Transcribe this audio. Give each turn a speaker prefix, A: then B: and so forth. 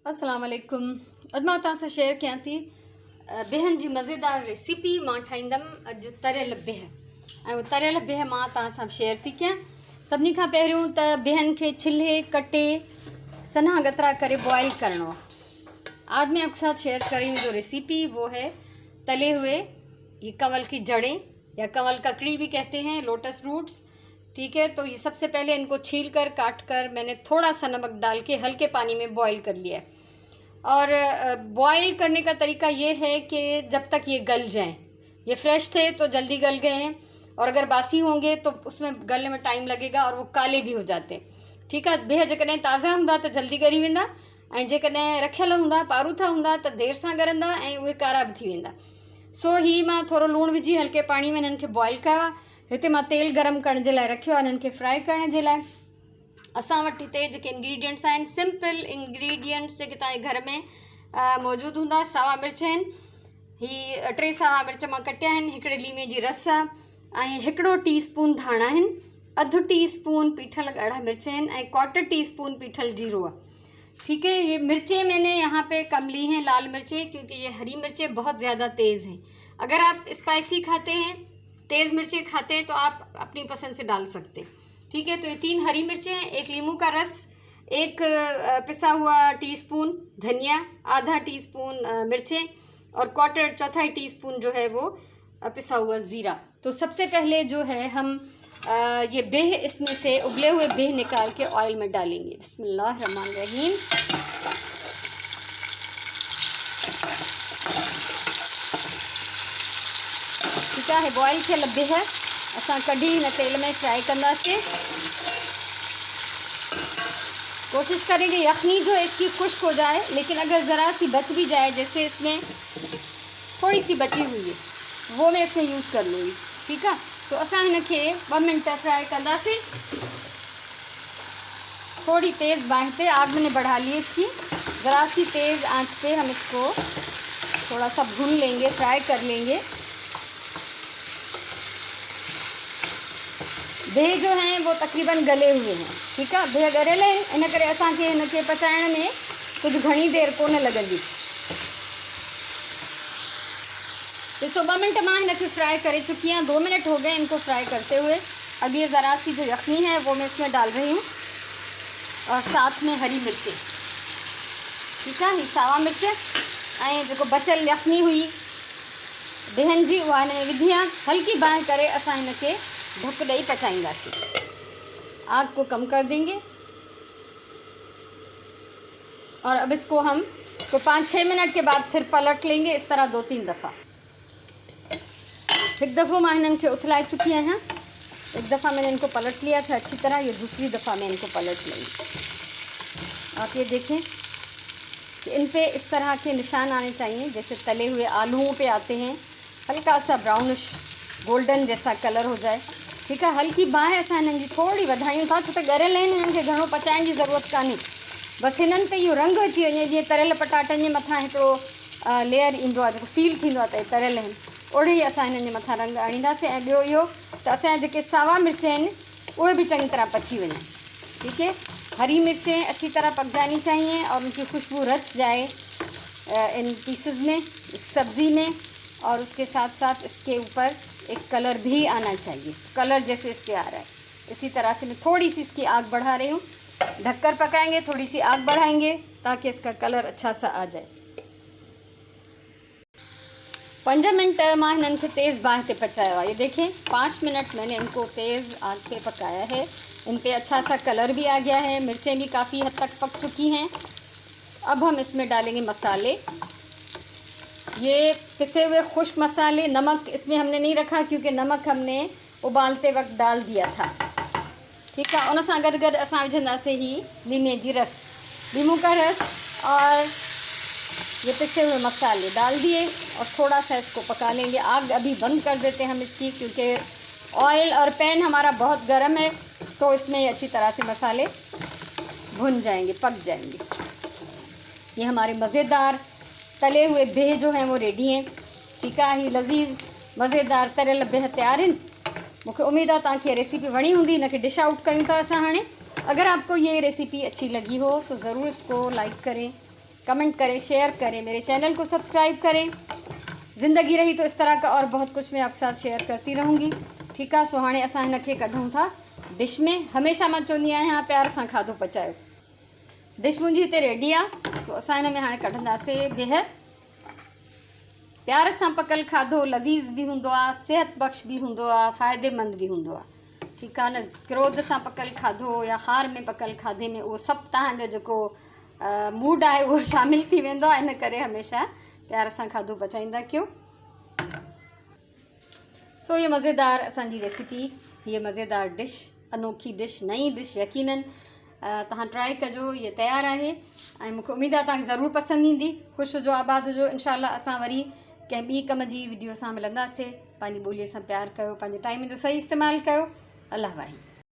A: अस्सलाम वालेकुम। अॼु मां तव्हां सां शेयर कयां थी बिहनि जी मज़ेदार रेसिपी। मां ठाहींदमि अॼु तरियल बिह, ऐं उहो तरियल बिह मां तव्हां सां शेयर थी कयां। सभिनी खां पहिरियों त बिहनि खे छिले कटे सन्हा गतरा करे बॉयल करणो। आज मैं आपके साथ शेयर कर रही हूँ जो रेसिपी, वो है तले हुए ये कमल की जड़ें या कमल ककड़ी भी कहते हैं, लोटस रूट्स। ठीक है, तो ये सबसे पहले इनको छील कर काट कर मैंने थोड़ा सा नमक डाल के हल्के पानी में बॉईल कर लिया है। और बॉईल करने का तरीका ये है कि जब तक ये गल जाएं। ये फ्रेश थे तो जल्दी गल गए हैं, और अगर बासी होंगे तो उसमें गलने में टाइम लगेगा और वो काले भी हो जाते हैं। ठीक है, बिह जेकॾहिं ताज़ा हूंदा त जल्दी ॻरी वेंदा, ऐं जेकॾहिं रखियल हूंदा पारूथा हूंदा त देरि सां ॻरंदा ऐं उहे कारा बि थी वेंदा। सो ही मां थोरो लूणु विझी हल्के पाणी में हिननि खे बॉईल कयो आहे। हिते मां तेल गरम करण जे लाइ रखियो आहे हिननि खे फ्राई करण जे लाइ। असां वटि हिते जेके इंग्रीडियंट्स आहिनि, सिंपल इंग्रीडियंट्स जेके तव्हांजे घर में मौजूदु हूंदा। सावा मिर्च आहिनि, ही 3 सावा मिर्च मां कटिया आहिनि, हिकिड़े लीमे जी रस आहे, ऐं 1 टीस्पून धाणा आहिनि, 1/2 टीस्पून पीठल ॻाढ़ा मिर्च आहिनि, ऐं 1/4 टीस्पून पीठल जीरो आहे। ठीक है, ये मिर्चें मैंने यहाँ पे कम ली हैं, लाल मिर्चें, क्योंकि ये हरी मिर्चें बहुत ज़्यादा तेज़ हैं। अगर आप स्पाइसी खाते हैं, तेज़ मिर्चें खाते हैं, तो आप अपनी पसंद से डाल सकते हैं। ठीक है, तो ये 3 हरी मिर्चें, 1 नींबू का रस, 1 पिसा हुआ टीस्पून धनिया, आधा टीस्पून मिर्चें, और 1/4 टीस्पून जो है वो पिसा हुआ ज़ीरा। तो सबसे पहले जो है हम ये बिह, इसमें से उबले हुए बिह निकाल के ऑयल में डालेंगे। बिस्मिल्लाहिर्रहमानिर्रहीम। ठीक है, बॉयल थियल बिह असां कढी हिन तेल में फ्राई कंदासीं। कोशिश करेंगे यखनी जो है इसकी खुश्क हो जाए, लेकिन अगर ज़रा सी बच भी जाए, जैसे इसमें थोड़ी सी बची हुई है, वो मैं इसमें यूज़ कर लूँगी। ठीक है, तो असां हिनखे 2 मिनट फ्राई कंदासीं। थोड़ी तेज़ बांह पे आग मैंने बढ़ा ली है इसकी, ज़रा सी तेज़ आंच पे हम इसको थोड़ा सा भून लेंगे, फ्राई कर लेंगे। बिह जो हैं वो तकरीबन गले हुए हैं। ठीक है, बिह ॻरियल आहिनि, इन करे असांखे हिनखे पचाइण में कुछ घणी देर कोन लगंदी। ॾिसो 2 मिनट मां हिनखे फ्राई करे चुकी हूँ, 2 मिनट हो गए इनको फ्राई करते हुए। अब ये ज़रा सी जो यखनी है वो मैं इसमें डाल रही हूँ, और साथ में हरी मिर्चें। ठीक है, ये सावा मिर्च ऐं जेको बचल यखनी हुई बिहनि जी, उहा हिन में विधी आहे। हल्की बांह करे असां हिनखे ढक ॾेई पचाईंदासीं। आग को कम कर देंगे, और अब इसको हम तो 5-6 मिनट के बाद फिर पलट लेंगे, इस तरह 2-3 दफ़ा। एक दफ़ो मैं इनके उथलाए चुकी हैं, एक दफ़ा मैंने इनको पलट लिया था अच्छी तरह, ये दूसरी दफ़ा मैं इनको पलट लूँगी। आप ये देखें कि इन पे इस तरह के निशान आने चाहिए, जैसे तले हुए आलूओं पे आते हैं, हल्का सा ब्राउनिश गोल्डन जैसा कलर हो जाए। ठीक है, हल्की बांह असां हिननि जी थोड़ी वधायूं था, छो त ॻरियल आहिनि, हिननि खे घणो पचाइण जी ज़रूरत कान्हे। बसि हिननि ते इहो रंग अची वञे, जीअं तरियल पटाटनि जे मथां हिकिड़ो लेयर ईंदो आहे, जेको फील थींदो आहे त हे तरियल आहिनि, ओड़े ई असां हिननि जे मथां रंग आणींदासीं। ऐं ॿियो इहो त असांजा जेके सावा मिर्च आहिनि उहे बि चङी तरह पची वञनि। ठीक है, हरी मिर्चें अच्छी तरह पक जानी चाहिए और उनकी खुशबू रच जाए इन पीसेस में, इस सब्ज़ी में, और उसके साथ साथ इसके ऊपर एक कलर भी आना चाहिए, कलर जैसे इस पर आ रहा है। इसी तरह से मैं थोड़ी सी इसकी आग बढ़ा रही हूँ। ढककर पकाएंगे, थोड़ी सी आग बढ़ाएंगे ताकि इसका कलर अच्छा सा आ जाए। 5 मिनट मां हिननि खे तेज़ बांह पे पचाया है। ये देखें, 5 मिनट मैंने इनको तेज़ आग पे पकाया है। इन पे अच्छा सा कलर भी आ गया है, मिर्चें भी काफ़ी हद तक पक चुकी हैं। अब हम इसमें डालेंगे मसाले। ये पिसे हुए खुश्क मसाले, नमक इसमें हमने नहीं रखा क्योंकि नमक हमने उबालते वक्त डाल दिया था। ठीक है, उन सां गॾु असां विझंदासीं ही लीमे जी रस, नींबू का रस, और ये पिसे हुए मसाले डाल दिए और थोड़ा सा इसको पका लेंगे। आग अभी बंद कर देते हैं हम इसकी, क्योंकि ऑयल और पैन हमारा बहुत गर्म है, तो इसमें अच्छी तरह से मसाले भुन जाएंगे, पक जाएंगे। ये हमारे मज़ेदार तले हुए बिह जो हैं वो रेडी हैं। ठीक है, ही लज़ीज़ मज़ेदार तरियल बिह तैयार हैं। मुझे उम्मीद है तव्हांखे रेसिपी वणी हूंदी। इनके डिश आउट कयूं था असां हाणे। अगर आपको ये रेसिपी अच्छी लगी हो तो ज़रूर इसको लाइक करें, कमेंट करें, शेयर करें, मेरे चैनल को सब्सक्राइब करें। ज़िंदगी रही तो इस तरह का और बहुत कुछ मैं आपके साथ शेयर करती रहूँगी। ठीक है। सो हाणे असां हिनखे कढूं था डिश में। हमेशह मां चवंदी आहियां प्यार सां खाधो पचायो। डिश मुंहिंजी हिते रेडी आहे। सो असां हिन में हाणे कढंदासीं बिह। प्यार सां पकल खाधो लज़ीज़ बि हूंदो आहे, सेहत बख़्श बि हूंदो आहे, फ़ाइदेमंद बि हूंदो आहे। ठीकु आहे न। क्रोध सां पकल खाधो या हार में पकल खाधे में उहो सभु तव्हांजो जेको मूड आहे उहो शामिलु थी वेंदो आहे। इन करे हमेशह प्यार सां खाधो पचाईंदा कयो। सो ये मज़ेदार असांजी रेसिपी, ये मज़ेदार डिश, अनोखी डिश, नई डिश यकीनन तव्हां ट्राई कजो। ये तयारु आहे ऐं मूंखे उमेदु आहे तव्हांखे ज़रूरु पसंदि ईंदी। ख़ुशि हुजो, आबाद हुजो। इंशाअल्लाह असां वरी कंहिं ॿी कम जी वीडियो सां मिलंदासीं। पंहिंजी ॿोलीअ सां प्यारु कयो, पंहिंजे टाइम जो सही इस्तेमालु कयो। अल्लाह वाहे।